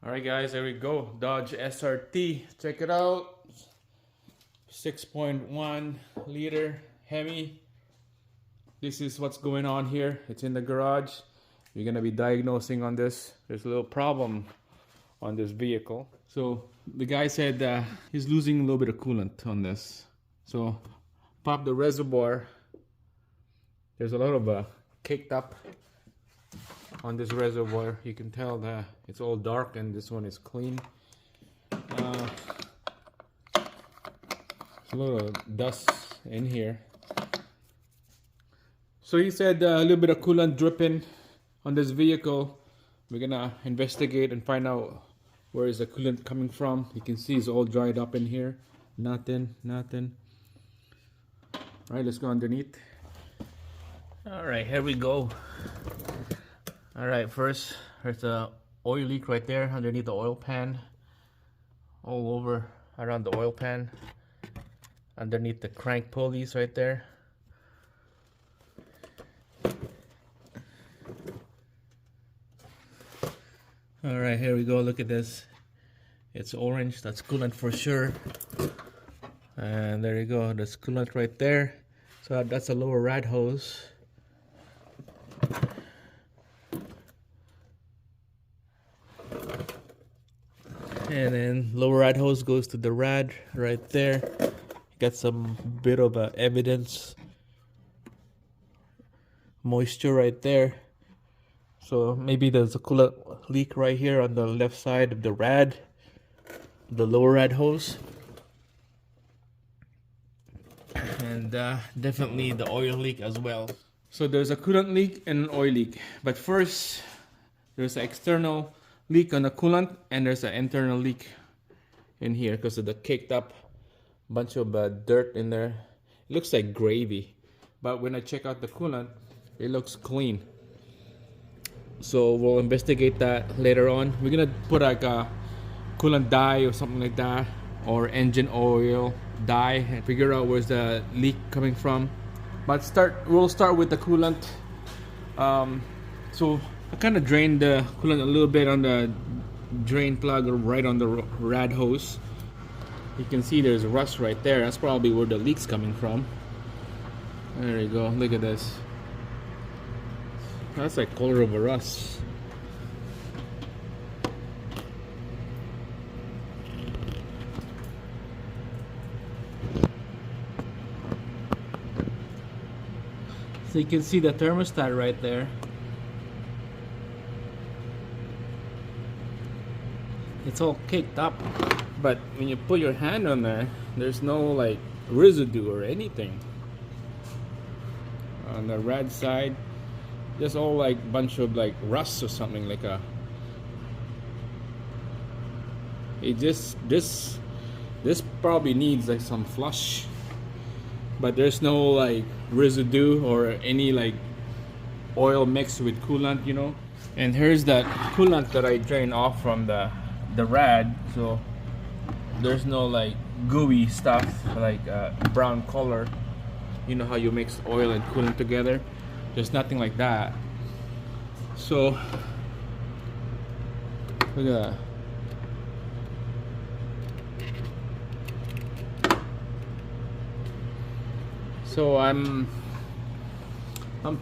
All right, guys, there we go. Dodge SRT. Check it out. 6.1 liter Hemi. This is what's going on here. It's in the garage. You're gonna be diagnosing on this. There's a little problem on this vehicle. So the guy said he's losing a little bit of coolant on this. So pop the reservoir. There's a lot of caked up on this reservoir. You can tell that it's all dark and this one is clean. There's a lot of dust in here. So he said a little bit of coolant dripping on this vehicle. We're gonna investigate and find out where is the coolant coming from. You can see it's all dried up in here. Nothing. All right, let's go underneath. All right, here we go. All right, first there's a oil leak right there underneath the oil pan, all over around the oil pan, underneath the crank pulleys right there. All right, here we go. Look at this. It's orange. That's coolant for sure. And there you go. That's coolant right there. So that's a lower rad hose. And then lower rad hose goes to the rad right there. Got some bit of evidence, moisture right there. So maybe there's a coolant leak right here on the left side of the rad, the lower rad hose. And definitely the oil leak as well. So there's a coolant leak and an oil leak. But first, there's an external leak on the coolant and there's an internal leak in here because of the caked up bunch of dirt in there. It looks like gravy, but when I check out the coolant, it looks clean. So we'll investigate that later on. We're gonna put like a coolant dye or something like that, or engine oil dye, and figure out where's the leak coming from. But we'll start with the coolant. So I kind of drained the coolant a little bit on the drain plug right on the rad hose. You can see there's rust right there. That's probably where the leak's coming from. There you go. Look at this. That's like color of a rust. So you can see the thermostat right there. It's all caked up, but when you put your hand on there, there's no like residue or anything. On the rad side, just all like bunch of like rust or something, like a. This probably needs like some flush, but there's no like residue or any like oil mixed with coolant, you know. And here's that coolant that I drained off from the rad, so there's no like gooey stuff like brown color. You know how you mix oil and coolant together? There's nothing like that. So look at that. So I'm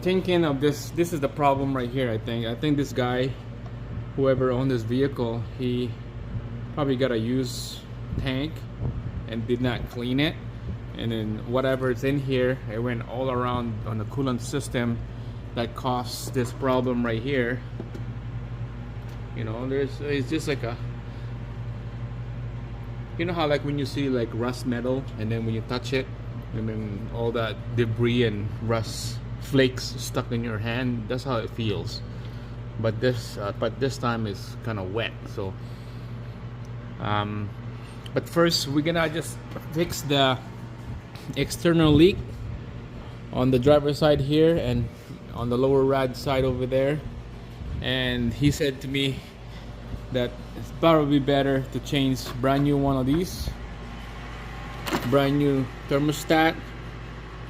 thinking of this. This is the problem right here. I think this guy, whoever owned this vehicle, he probably got a used tank and did not clean it, and then whatever's in here, it went all around on the coolant system that caused this problem right here. You know, it's just like a, you know how like when you see like rust metal and then when you touch it and then all that debris and rust flakes stuck in your hand, that's how it feels. But this time is kind of wet. So but first we're gonna just fix the external leak on the driver's side here and on the lower rad side over there. And he said to me that it's probably better to change brand new one of these, brand new thermostat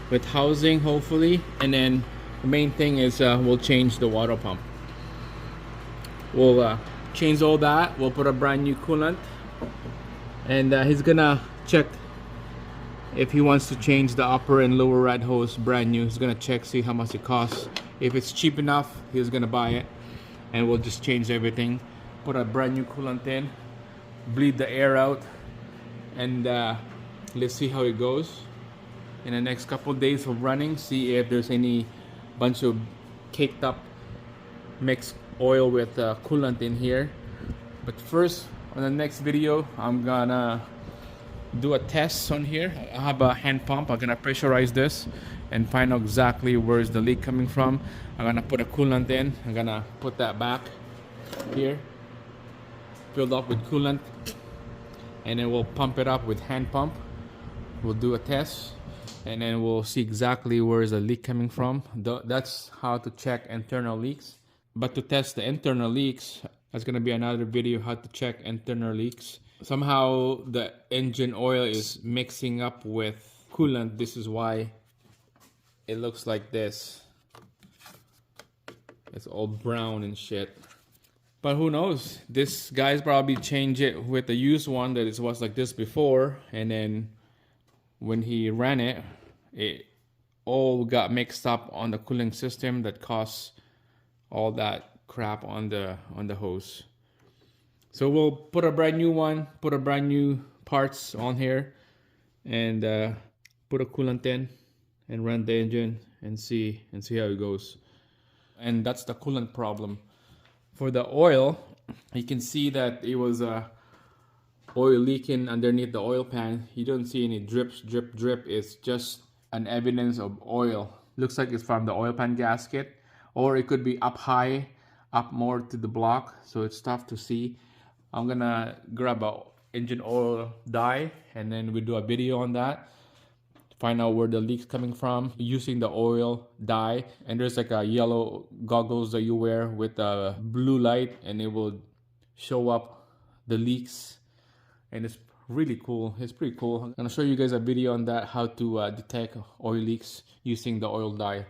with housing hopefully, and then the main thing is we'll change the water pump. We'll change all that. We'll put a brand new coolant, and he's gonna check if he wants to change the upper and lower rad hose brand new. He's gonna check, see how much it costs. If it's cheap enough, he's gonna buy it, and we'll just change everything, put a brand new coolant in, bleed the air out, and let's see how it goes in the next couple of days of running. See if there's any bunch of caked up mixed oil with coolant in here. But first, on the next video, I'm gonna do a test on here. I have a hand pump. I'm gonna pressurize this and find out exactly where's the leak coming from. I'm gonna put a coolant in. I'm gonna put that back here, filled up with coolant, and then we'll pump it up with hand pump. We'll do a test, and then we'll see exactly where is the leak coming from. That's how to check internal leaks. But to test the internal leaks, that's gonna be another video, how to check internal leaks. Somehow the engine oil is mixing up with coolant. This is why it looks like this. It's all brown and shit. But who knows? This guy's probably changed it with the used one that it was like this before, and then when he ran it, it all got mixed up on the cooling system that caused all that crap on the hose. So we'll put a brand new one, put a brand new parts on here, and put a coolant in and run the engine and see how it goes. And that's the coolant problem. For the oil, you can see that it was oil leaking underneath the oil pan. You don't see any drips, drip. It's just an evidence of oil. Looks like it's from the oil pan gasket, or it could be up high, up more to the block, so it's tough to see. I'm gonna grab a engine oil dye, and then we do a video on that, find out where the leak's coming from using the oil dye. And there's like a yellow goggles that you wear with a blue light, and it will show up the leaks, and it's really cool. It's pretty cool. I'm gonna show you guys a video on that, how to detect oil leaks using the oil dye.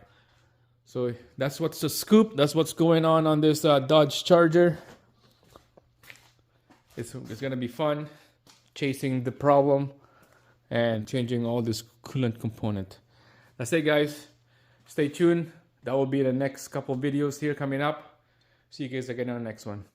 So that's what's the scoop. That's what's going on this Dodge Charger. It's gonna be fun chasing the problem and changing all this coolant component. That's it, guys. Stay tuned. That will be the next couple videos here coming up. See you guys again on the next one.